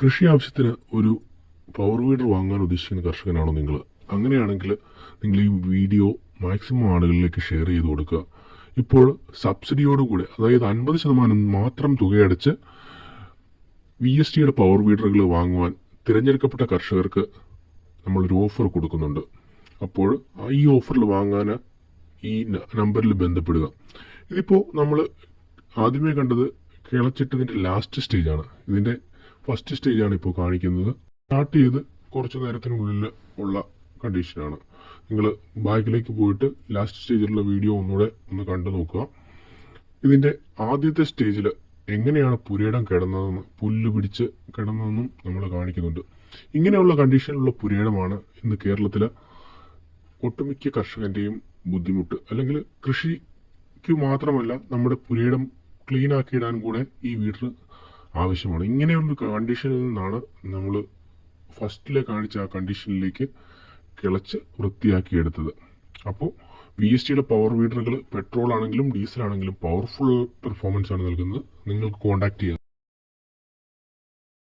കൃഷി ആവശ്യത്തിന് ഒരു പവർ വീഡർ വാങ്ങാൻ ഉദ്ദേശിക്കുന്ന കർഷകനാണോ നിങ്ങൾ? അങ്ങനെയാണെങ്കിൽ നിങ്ങൾ ഈ വീഡിയോ മാക്സിമം ആളുകളിലേക്ക് ഷെയർ ചെയ്ത് കൊടുക്കുക. ഇപ്പോൾ സബ്സിഡിയോടുകൂടി, അതായത് 50% മാത്രം തുകയടച്ച് VSTയുടെ പവർ വീഡറുകൾ വാങ്ങുവാൻ തിരഞ്ഞെടുക്കപ്പെട്ട കർഷകർക്ക് നമ്മളൊരു ഓഫർ കൊടുക്കുന്നുണ്ട്. അപ്പോൾ ഈ ഓഫറിൽ വാങ്ങാൻ ഈ നമ്പറിൽ ബന്ധപ്പെടുക. ഇതിപ്പോൾ നമ്മൾ ആദ്യമേ കണ്ടത് കിളച്ചിട്ടതിൻ്റെ ലാസ്റ്റ് സ്റ്റേജാണ്. ഇതിൻ്റെ ഫസ്റ്റ് സ്റ്റേജാണ് ഇപ്പോൾ കാണിക്കുന്നത്. സ്റ്റാർട്ട് ചെയ്ത് കുറച്ച് നേരത്തിനുള്ളിൽ ഉള്ള കണ്ടീഷനാണ്. നിങ്ങൾ ബാക്കിലേക്ക് പോയിട്ട് ലാസ്റ്റ് സ്റ്റേജിലുള്ള വീഡിയോ ഒന്ന് കണ്ടു നോക്കുക. ഇതിൻ്റെ ആദ്യത്തെ സ്റ്റേജിൽ എങ്ങനെയാണ് പുരയിടം കിടന്നതെന്ന്, പുല്ല് പിടിച്ച് കിടന്നതെന്നും നമ്മൾ കാണിക്കുന്നുണ്ട്. ഇങ്ങനെയുള്ള കണ്ടീഷനിലുള്ള പുരയിടമാണ് ഇന്ന് കേരളത്തിലെ ഒട്ടുമിക്ക കർഷകൻ്റെയും ബുദ്ധിമുട്ട്. അല്ലെങ്കിൽ കൃഷിക്ക് മാത്രമല്ല, നമ്മുടെ പുരയിടം ക്ലീൻ ആക്കിയിടാൻ കൂടെ ഈ വീട്ടിൽ ആവശ്യമാണ്. ഇങ്ങനെയുള്ള കണ്ടീഷനിൽ നിന്നാണ് നമ്മൾ ഫസ്റ്റിലെ കാണിച്ച ആ കണ്ടീഷനിലേക്ക് കിളച്ച് വൃത്തിയാക്കിയെടുത്തത്. അപ്പോൾ VSTയുടെ പവർ വീഡറുകൾ പെട്രോൾ ആണെങ്കിലും ഡീസൽ ആണെങ്കിലും പവർഫുൾ പെർഫോമൻസ് ആണ് നൽകുന്നത്. നിങ്ങൾക്ക് കോൺടാക്ട് ചെയ്യാം.